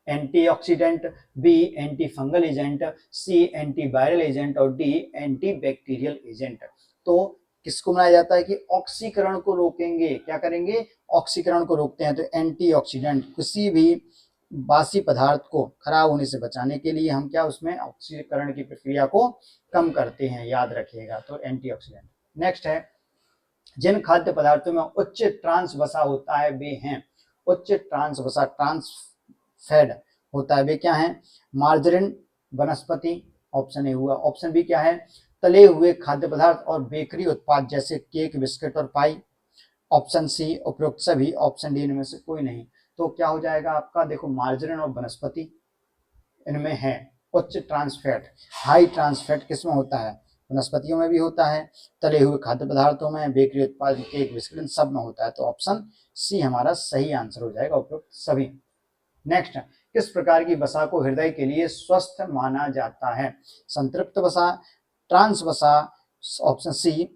antioxidant, B anti fungal agent, C antiviral agent और डी एंटी बैक्टीरियल एजेंट। तो किसको बनाया जाता है कि ऑक्सीकरण को रोकेंगे, क्या करेंगे, ऑक्सीकरण को रोकते हैं। तो एंटीऑक्सीडेंट, किसी भी बासी पदार्थ को खराब होने से बचाने के लिए हम क्या उसमें ऑक्सीकरण की प्रक्रिया को कम करते हैं, याद रखिएगा, तो एंटीऑक्सीडेंट। नेक्स्ट है, जिन खाद्य पदार्थों में उच्च ट्रांस वसा होता है वे हैं, उच्च ट्रांस वसा, ट्रांस फैट होता है, वे क्या है, मार्जरीन वनस्पति, ऑप्शन ए हुआ। ऑप्शन बी क्या है, तले हुए खाद्य पदार्थ और बेकरी उत्पाद जैसे केक, बिस्किट और पाई। ऑप्शन सी उपरोक्त सभी, ऑप्शन डी इनमें से कोई नहीं। तो क्या हो जाएगा आपका, देखो मार्जरीन और वनस्पति इनमें है उच्च ट्रांसफैट, हाई ट्रांसफैट किसमें होता है, वनस्पतियों में भी होता है, तले हुए खाद्य पदार्थों में, बेकरी उत्पाद, केक, बिस्किट सब में होता है। तो ऑप्शन सी हमारा सही आंसर हो जाएगा, उपयुक्त सभी। नेक्स्ट, किस प्रकार की वसा को हृदय के लिए स्वस्थ माना जाता है, संतृप्त वसा, ट्रांस वसा, ऑप्शन सी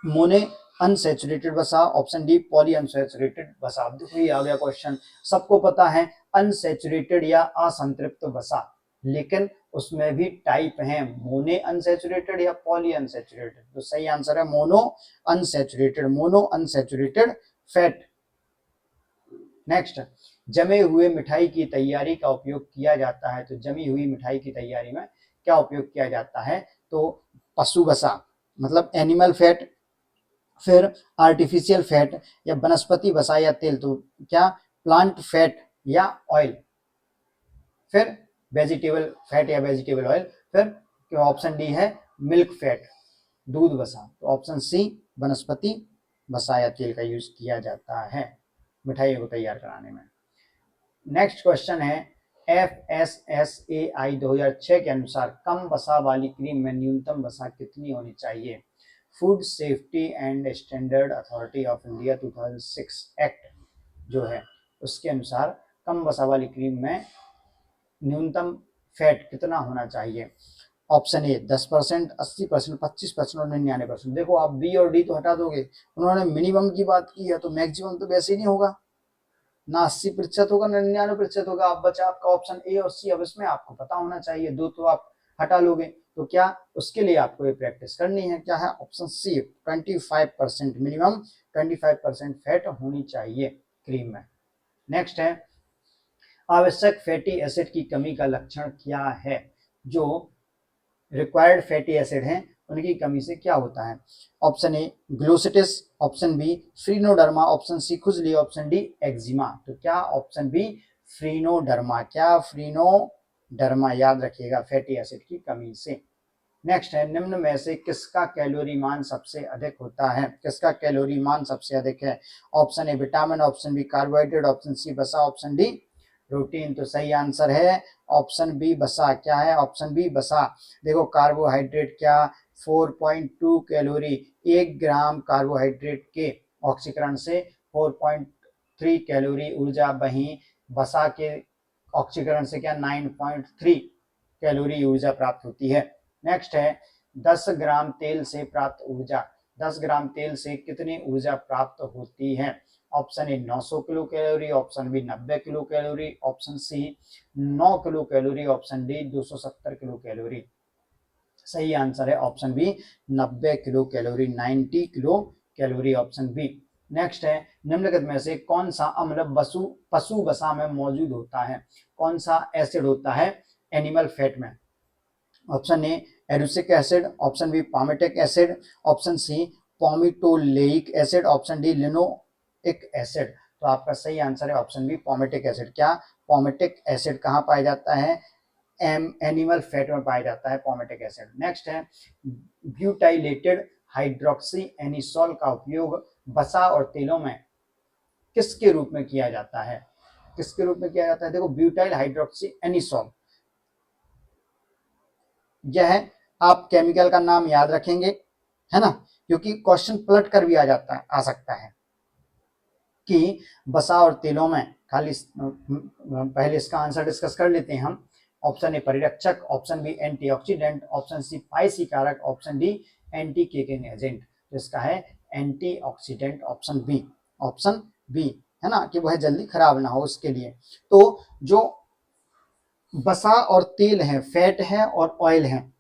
मोने अनसैचुरेटेड वसा, ऑप्शन डी पॉली अनसैचुरेटेड वसा। देखो ये आ गया क्वेश्चन, सबको पता है अनसैचुरेटेड या असंतृप्त वसा, लेकिन उसमें भी टाइप हैं, मोने अनसैचुरेटेड या पॉली अनसैचुरेटेड। तो सही आंसर है mono unsaturated, mono unsaturated fat. Next, जमे हुए मिठाई की तैयारी का उपयोग किया जाता है। तो जमी हुई मिठाई की तैयारी में क्या उपयोग किया जाता है, तो पशु वसा मतलब एनिमल फैट, फिर आर्टिफिशियल फैट या वनस्पति वसा या तेल, तो क्या प्लांट फैट या ऑयल, फिर वेजिटेबल फैट या वेजिटेबल ऑयल, फिर ऑप्शन डी है मिल्क फैट, दूध वसा। तो ऑप्शन सी वनस्पति वसा या तेल का यूज किया जाता है मिठाइयों को तैयार कराने में। नेक्स्ट क्वेश्चन है, FSSAI 2006 के अनुसार कम वसा वाली क्रीम में न्यूनतम वसा कितनी होनी चाहिए। Food safety and standard authority of India 2006 act जो है उसके अनुसार कम वसा वाली क्रीम में न्यूनतम फैट कितना होना चाहिए। ऑप्शन ए 10%, 80%, 25% और 99%। देखो आप बी और डी तो हटा दोगे, उन्होंने मिनिमम की बात की है, तो मैक्सिमम तो वैसे ही नहीं होगा, ना 80% होगा ना 99% होगा। आप बचा आपका ऑप्शन ए और सी, अब इसमें आपको पता होना चाहिए, दो तो आप हटा लोगे, तो क्या उसके लिए आपको ये प्रैक्टिस करनी है, क्या है ऑप्शन सी 25%, मिनिमम 25% फैट होनी चाहिए क्रीम में। नेक्स्ट है, आवश्यक फैटी एसिड की कमी का लक्षण क्या है। जो रिक्वायर्ड फैटी एसिड हैं उनकी कमी से क्या होता है। Option A glossitis, option B phrynoderma, option C खुजली, ऑप्शन डी एक्जिमा। तो क्या ऑप्शन बी फ्रीनोडर्मा, क्या फ्रीनोडर्मा, याद रखिएगा फैटी एसिड की कमी से। नेक्स्ट है, निम्न में से किसका कैलोरी मान सबसे अधिक होता है, किसका कैलोरी मान सबसे अधिक है। Option A vitamin, option B carbohydrate, option C वसा, ऑप्शन डी प्रोटीन। तो सही आंसर है ऑप्शन बी वसा। क्या है ऑप्शन बी वसा। देखो कार्बोहाइड्रेट क्या, 4.2 कैलोरी। 1 ग्राम कार्बोहाइड्रेट के ऑक्सीकरण से 4.3 कैलोरी ऊर्जा, वहीं वसा के ऑक्सीकरण से क्या 9.3 कैलोरी ऊर्जा प्राप्त होती है। नेक्स्ट है 10 ग्राम तेल से प्राप्त ऊर्जा। 10 ग्राम तेल से कितनी ऊर्जा प्राप्त होती है? Option A 900 kilo calorie, option B 90 kilo calorie, option C 9 kilo calorie, option D 270 kilo calorie. सही आंसर है option B 90 kilo calorie, 90 kilo calorie, option B. Next है निम्नलिखित में से कौन सा अम्ल पशु वसा में मौजूद होता है? कौन सा एसिड होता है एनिमल फैट में? Option A erucic acid, option B palmitic acid, option C palmitoleic acid, option D linoleic acid. तो आपका सही आंसर है ऑप्शन बी पॉमेटिक एसिड। क्या पॉमेटिक एसिड कहाँ पाया जाता है? एनिमल फैट में पाया जाता है पॉमेटिक एसिड। नेक्स्ट है ब्यूटाइलेटेड हाइड्रोक्सी एनिसोल का उपयोग वसा और तेलों में किसके रूप में किया जाता है? किसके रूप में किया जाता है? देखो ब्यूटाइल हाइड्रोक्सी एनिसोल, यह आप केमिकल का नाम याद रखेंगे, है ना, क्योंकि क्वेश्चन पलट कर भी आ सकता है कि वसा और तेलों में खाली। पहले इसका आंसर डिस्कस कर लेते हैं हम। ऑप्शन ए परिरक्षक, option B antioxidant, option C पाइसी कारक, option D anti caking agent. तो इसका है antioxidant, option B. Option B, है ना, कि वह जल्दी खराब ना हो उसके लिए। तो जो वसा और तेल है, फैट है और ऑयल है,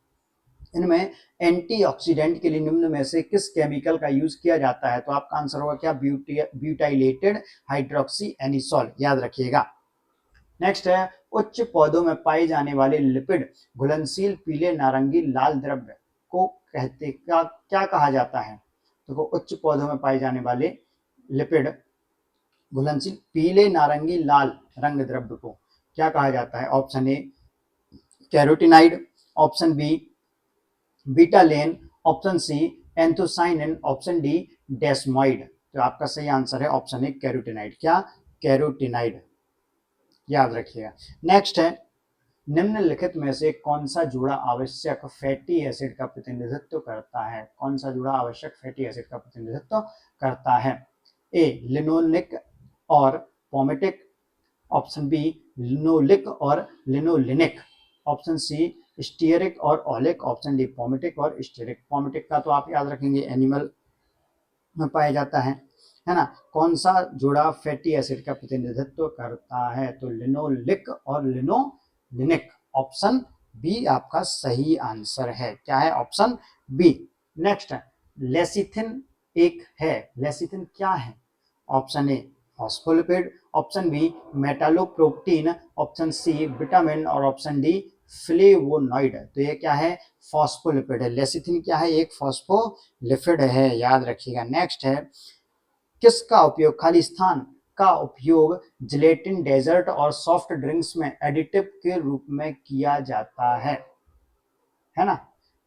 इनमें एंटीऑक्सीडेंट के लिए निम्न में से किस केमिकल का यूज किया जाता है? तो आपका आंसर होगा क्या? ब्यूटाइलेटेड हाइड्रोक्सी एनिसोल, याद रखिएगा। नेक्स्ट है उच्च पौधों में पाए जाने वाले लिपिड घुलनशील पीले नारंगी लाल द्रव्य को क्या कहा जाता है? तो उच्च पौधों में पाए जाने वाले लिपिड घुलनशील पीले नारंगी लाल रंग द्रव्य को क्या कहा जाता है? Option A carotenoid, option B betalain, option C anthocyanin, option D desmoid. तो आपका सही आंसर है ऑप्शन ए कैरोटीनाइड। क्या? कैरोटीनाइड, याद रखिएगा। नेक्स्ट है निम्नलिखित में से कौन सा जुड़ा आवश्यक फैटी एसिड का प्रतिनिधित्व करता है? कौन सा जुड़ा आवश्यक फैटी एसिड का प्रतिनिधित्व करता है? ए लिनोलिक और पॉमेटिक, ऑप्शन बी लिनोलिक और लिनोलिनिक, ऑप्शन सी स्टीयरिक और ओलिक, ऑप्शन डी पॉमेटिक और स्टीयरिक। पॉमेटिक का तो आप याद रखेंगे एनिमल में पाया जाता है ना। कौन सा जुड़ा फैटी एसिड का प्रतिनिधित्व करता है? तो लिनोलिक और लिनोलिनिक, ऑप्शन बी आपका सही आंसर है। क्या है? Option B. नेक्स्ट है लेसिथिन एक है, लेसिथिन क्या है? Option A phospholipid, option B metalloprotein, option C vitamin और ऑप्शन डी फ्लेवोनॉइड। तो ये क्या है? फॉस्फोलिपिड है। लेसिथिन क्या है? एक फॉस्फोलिपिड है, याद रखिएगा। नेक्स्ट है किसका उपयोग, खाली स्थान का उपयोग जिलेटिन डेजर्ट और सॉफ्ट ड्रिंक्स में एडिटिव के रूप में किया जाता है ना।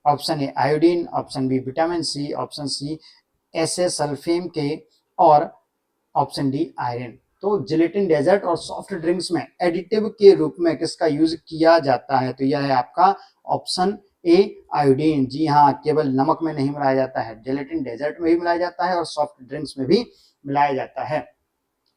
Option A iodine, option B vitamin C, option C acesulfame K और ऑप्शन डी आयरन। तो जिलेटिन डेजर्ट और सॉफ्ट ड्रिंक्स में एडिटिव के रूप में किसका यूज किया जाता है? तो यह है आपका ऑप्शन ए आयोडीन। जी हाँ, केवल नमक में नहीं मिलाया जाता है, जिलेटिन डेजर्ट में भी मिलाया जाता है और सॉफ्ट ड्रिंक्स में भी मिलाया जाता है।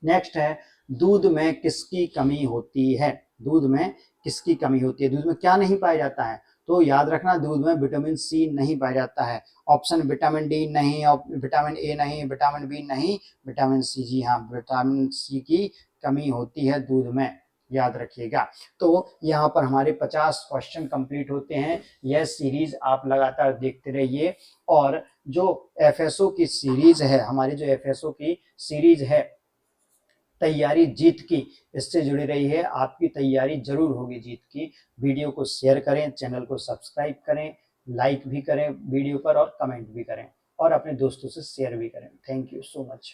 नेक्स्ट है दूध में किसकी कमी होती है? दूध में किसकी कमी होती है? दूध में क्या नहीं पाया जाता है? तो याद रखना दूध में विटामिन सी नहीं पाया जाता है। ऑप्शन विटामिन डी नहीं, विटामिन ए नहीं, विटामिन बी नहीं, विटामिन सी। जी हाँ, विटामिन सी की कमी होती है दूध में, याद रखिएगा। तो यहाँ पर हमारे 50 क्वेश्चन कंप्लीट होते हैं। यह सीरीज आप लगातार देखते रहिए और जो एफएसओ की सीरीज है, हमारी जो एफएसओ की सीरीज है तैयारी जीत की, इससे जुड़ी रही है। आपकी तैयारी जरूर होगी जीत की। वीडियो को शेयर करें, चैनल को सब्सक्राइब करें, लाइक भी करें वीडियो पर और कमेंट भी करें और अपने दोस्तों से शेयर भी करें। Thank you so much.